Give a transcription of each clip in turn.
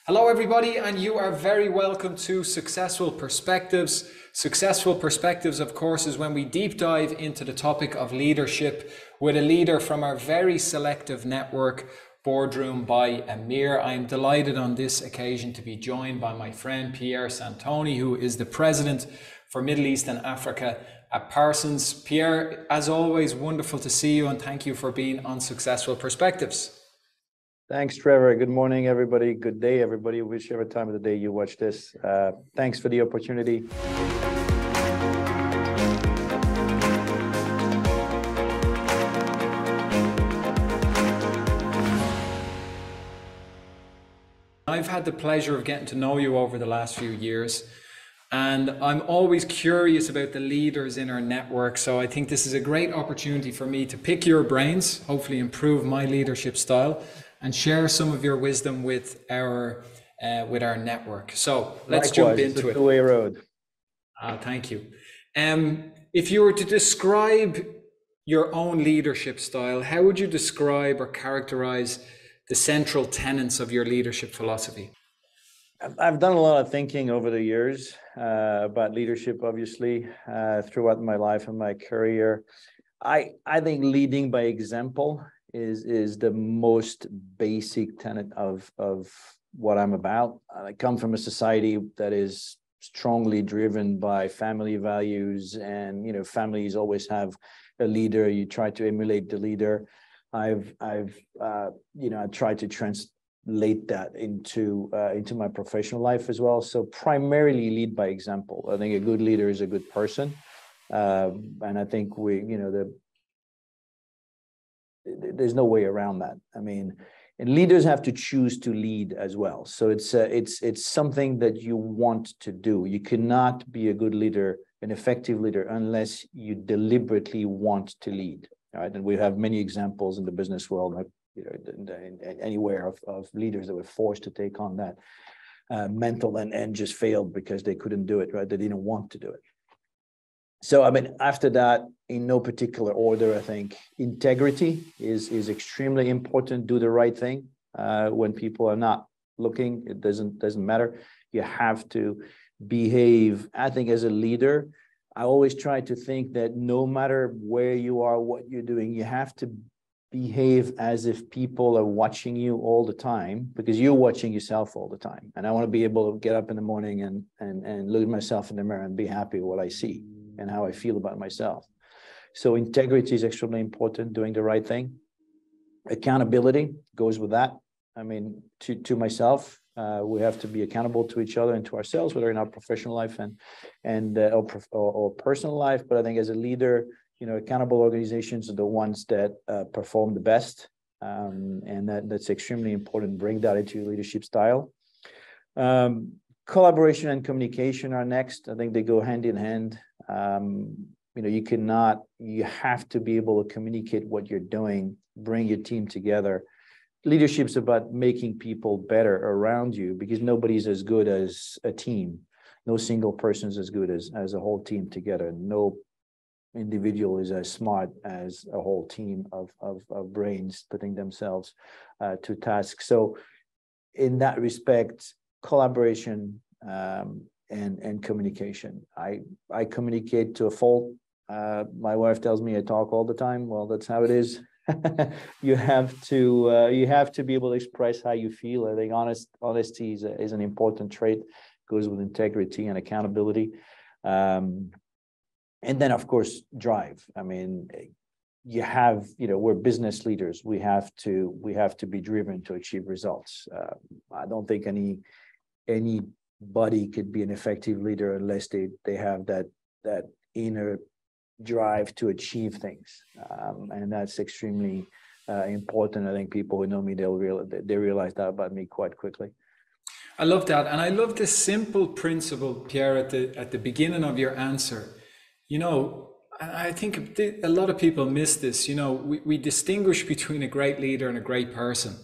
Hello, everybody, and you are very welcome to Successful Perspectives. Successful Perspectives, of course, is when we deep dive into the topic of leadership with a leader from our very selective network, Boardroom by EMIR. I am delighted on this occasion to be joined by my friend Pierre Santoni, who is the President for Middle East and Africa at Parsons. Pierre, as always, wonderful to see you, and thank you for being on Successful Perspectives. Thanks, Trevor. Good morning, everybody. Good day, everybody, whichever time of the day you watch this. Thanks for the opportunity. I've had the pleasure of getting to know you over the last few years, and I'm always curious about the leaders in our network. So I think this is a great opportunity for me to pick your brains, hopefully improve my leadership style, and share some of your wisdom with our network. So let's jump into it. It's a two-way road. Thank you. If you were to describe your own leadership style, how would you describe or characterize the central tenets of your leadership philosophy? I've done a lot of thinking over the years about leadership, obviously, throughout my life and my career. I think leading by example is the most basic tenet of what I'm about. I come from a society that is strongly driven by family values, and families always have a leader. You try to emulate the leader. I've tried to translate that into my professional life as well. So primarily lead by example. I think a good leader is a good person, and I think there's no way around that. I mean, and leaders have to choose to lead as well. So it's something that you want to do. You cannot be a good leader, an effective leader, unless you deliberately want to lead. Right? And we have many examples in the business world, anywhere of leaders that were forced to take on that mental and just failed because they couldn't do it. Right? They didn't want to do it. So, I mean, after that, in no particular order, I think integrity is extremely important. Do the right thing when people are not looking. It doesn't matter. You have to behave. I think as a leader, I always try to think that no matter where you are, what you're doing, you have to behave as if people are watching you all the time, because you're watching yourself all the time. And I want to be able to get up in the morning and look at myself in the mirror and be happy with what I see and how I feel about myself. So integrity is extremely important, doing the right thing. Accountability goes with that. I mean, to myself, we have to be accountable to each other and to ourselves, whether in our professional life or personal life. But I think as a leader, accountable organizations are the ones that perform the best, and that's extremely important. Bring that into your leadership style. Collaboration and communication are next. I think they go hand in hand. You have to be able to communicate what you're doing, bring your team together. Leadership's about making people better around you, because nobody's as good as a team. No single person is as good as a whole team together. No individual is as smart as a whole team of brains putting themselves to task. So in that respect, collaboration and communication. I communicate to a fault. My wife tells me I talk all the time. Well, that's how it is. You have to be able to express how you feel. I think honesty is an important trait. Goes with integrity and accountability. And then, of course, drive. I mean, we're business leaders. We have to be driven to achieve results. I don't think anybody could be an effective leader unless they have that inner drive to achieve things, and that's extremely important. I think people who know me, they realize that about me quite quickly. I love that, and I love this simple principle, Pierre, at the beginning of your answer. I think a lot of people miss this. We distinguish between a great leader and a great person.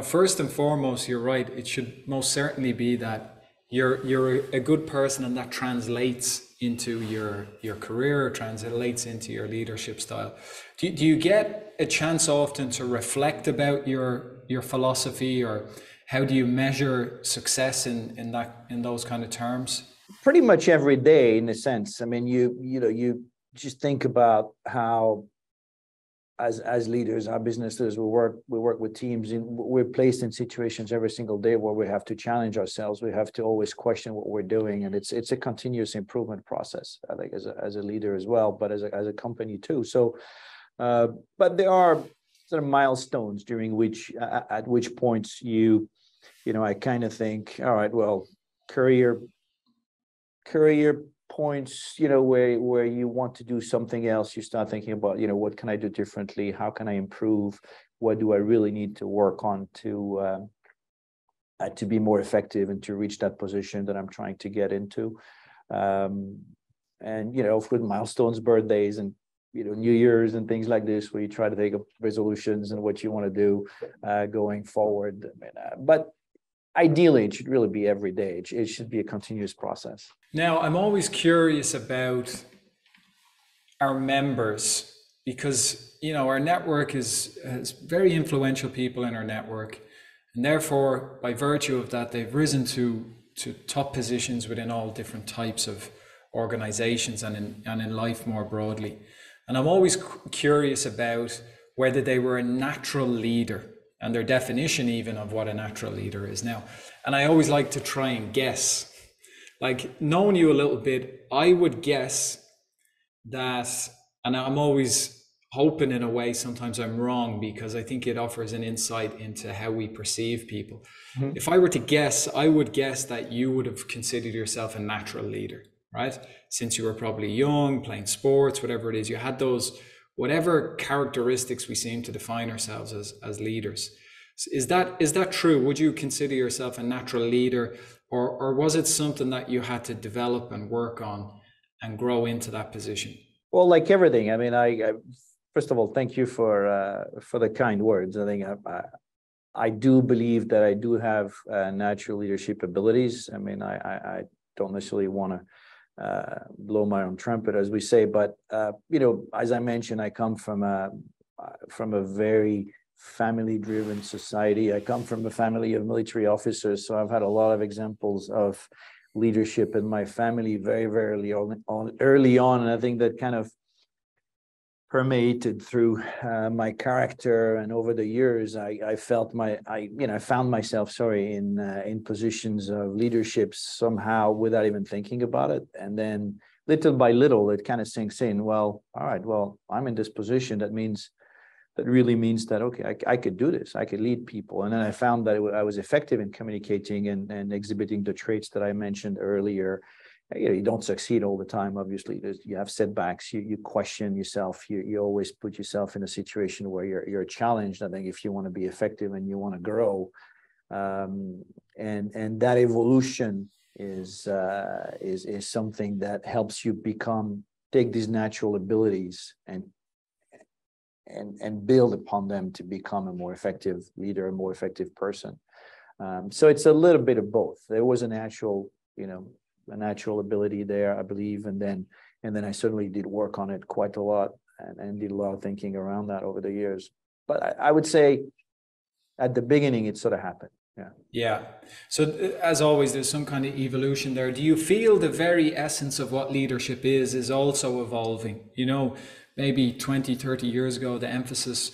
First and foremost, you're right. It should most certainly be that you're a good person, and that translates into your career, translates into your leadership style. Do you get a chance often to reflect about your philosophy, or How do you measure success in those kind of terms? Pretty much every day, in a sense. I mean, you just think about how, as leaders, our business leaders, we work with teams, and we're placed in situations every single day where we have to challenge ourselves. We have to always question what we're doing, and it's a continuous improvement process, I think, as a leader as well, but as a company too. So, but there are sort of milestones during which, at which points I kind of think, all right, well, career points, where you want to do something else. You start thinking about, what can I do differently? How can I improve? What do I really need to work on to be more effective and to reach that position that I'm trying to get into? And, with milestones, birthdays, and, New Year's and things like this, where you try to take up resolutions and what you want to do going forward. I mean, but ideally, it should really be every day. It should be a continuous process. Now, I'm always curious about our members, because, our network has very influential people in our network. And therefore, by virtue of that, they've risen to top positions within all different types of organizations and in life more broadly. And I'm always curious about whether they were a natural leader, and their definition even of what a natural leader is now. And I always like to try and guess. Like, knowing you a little bit, I would guess that, and I'm always hoping in a way sometimes I'm wrong, because I think it offers an insight into how we perceive people. Mm-hmm. If I were to guess, I would guess that you would have considered yourself a natural leader, right? Since you were probably young, playing sports, whatever it is, you had those whatever characteristics we seem to define ourselves as leaders. Is that true? Would you consider yourself a natural leader, or was it something that you had to develop and work on and grow into that position? Well, like everything, I mean, I first of all, thank you for the kind words. I think I do believe that I do have natural leadership abilities. I mean, I don't necessarily want to blow my own trumpet, as we say, but as I mentioned, I come from a very family-driven society. I come from a family of military officers, so I've had a lot of examples of leadership in my family very, very early on, and I think that kind of permeated through my character. And over the years, I found myself, in positions of leadership somehow without even thinking about it. And then little by little, it kind of sinks in. Well, all right, well, I'm in this position. That really means that, okay, I could do this. I could lead people. And then I found that I was effective in communicating and exhibiting the traits that I mentioned earlier. You don't succeed all the time, obviously. You have setbacks. You question yourself. You always put yourself in a situation where you're challenged. I think if you want to be effective and you want to grow, and that evolution is something that helps you take these natural abilities and build upon them to become a more effective leader, a more effective person. So it's a little bit of both. There was a natural ability there, I believe, and then I certainly did work on it quite a lot and did a lot of thinking around that over the years. But I would say at the beginning, it sort of happened. Yeah. Yeah. So as always, there's some kind of evolution there. Do you feel the very essence of what leadership is also evolving? Maybe 20, 30 years ago, the emphasis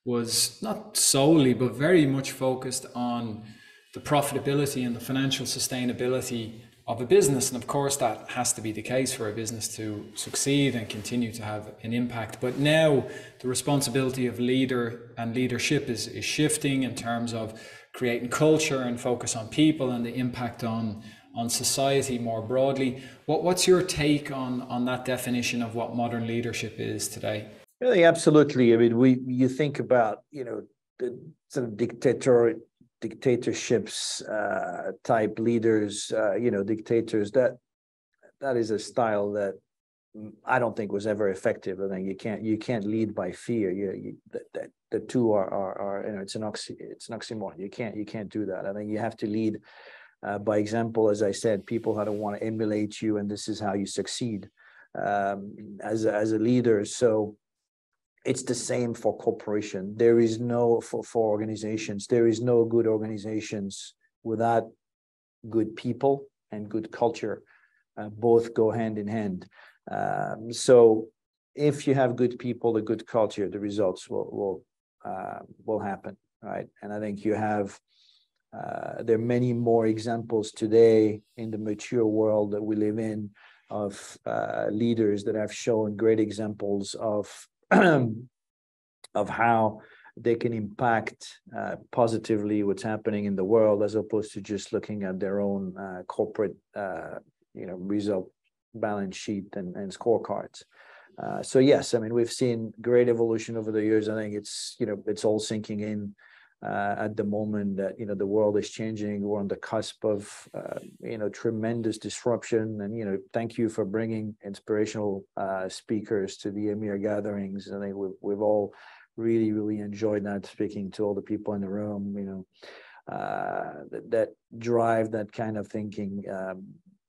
was not solely, but very much focused on the profitability and the financial sustainability of a business. And of course, that has to be the case for a business to succeed and continue to have an impact. But now the responsibility of leader and leadership is shifting in terms of creating culture and focus on people and the impact on society more broadly. What's your take on that definition of what modern leadership is today? Really, absolutely. I mean, you think about, the sort of dictatorships type leaders, dictators, that is a style that I don't think was ever effective. I think you can't lead by fear. The two are it's an oxymoron. You can't do that. I think you have to lead by example. As I said, people how to want to emulate you, and this is how you succeed as a leader. So it's the same for corporation. There is no, for organizations, there is no good organizations without good people and good culture. Both go hand in hand. So if you have good people, a good culture, the results will happen, right? And I think you have, there are many more examples today in the mature world that we live in of leaders that have shown great examples of of how they can impact positively what's happening in the world, as opposed to just looking at their own corporate, result, balance sheet, and scorecards. So yes, I mean, we've seen great evolution over the years. I think it's all sinking in at the moment that, the world is changing. We're on the cusp of, tremendous disruption. And, thank you for bringing inspirational speakers to the EMIR gatherings. I think we've all really, really enjoyed that, speaking to all the people in the room, that drive that kind of thinking,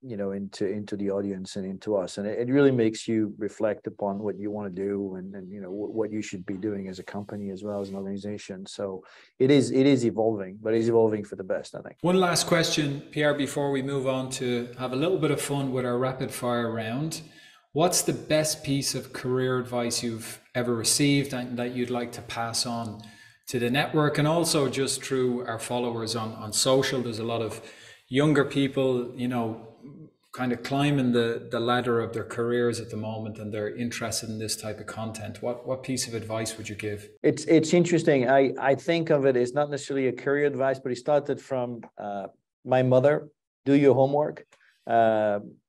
into the audience and into us. And it really makes you reflect upon what you want to do and what you should be doing as a company as well as an organization. So it is evolving, but it's evolving for the best, I think. One last question, Pierre, before we move on to have a little bit of fun with our rapid fire round. What's the best piece of career advice you've ever received and that you'd like to pass on to the network, and also just through our followers on social? There's a lot of younger people, kind of climbing the ladder of their careers at the moment, and they're interested in this type of content. What piece of advice would you give? It's interesting. I think of it as not necessarily a career advice, but it started from my mother: do your homework.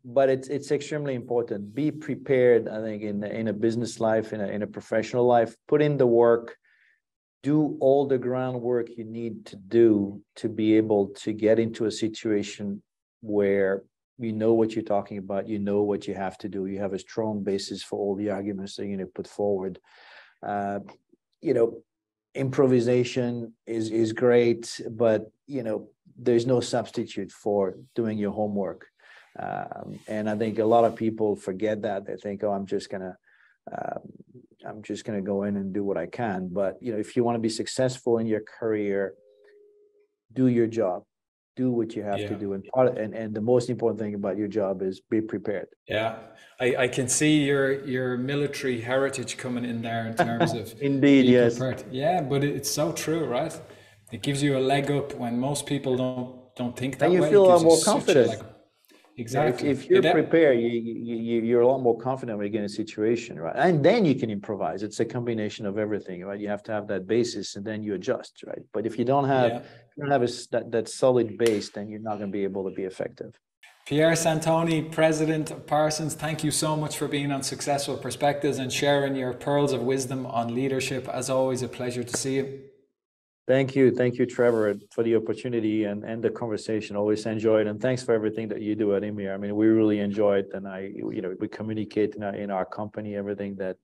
But it's extremely important. Be prepared. I think in a business life, in a professional life, put in the work. Do all the groundwork you need to do to be able to get into a situation where you know what you're talking about, you know what you have to do, you have a strong basis for all the arguments that you're going to put forward. Improvisation is great, but there's no substitute for doing your homework. And I think a lot of people forget that. They think, oh, I'm just gonna go in and do what I can. But if you want to be successful in your career, do your job, do what you have to do. And the most important thing about your job is be prepared. Yeah, I can see your military heritage coming in there in terms of indeed, yes. Prepared. Yeah, but it's so true, right? It gives you a leg up when most people don't think that way. And you feel a lot more confident. Exactly. If you're prepared, you're a lot more confident when you get in a situation, right? And then you can improvise. It's a combination of everything, right? You have to have that basis, and then you adjust, right? But if you don't have that solid base, then you're not going to be able to be effective. Pierre Santoni, President of Parsons, thank you so much for being on Successful Perspectives and sharing your pearls of wisdom on leadership. As always, a pleasure to see you. Thank you, Trevor, for the opportunity and the conversation. Always enjoy it, and thanks for everything that you do at EMEA. I mean, we really enjoy it, and we communicate in our company everything that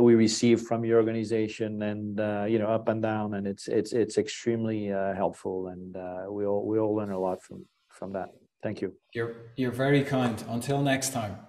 we receive from your organization, and up and down, and it's extremely helpful, and we all learn a lot from that. Thank you. You're very kind. Until next time.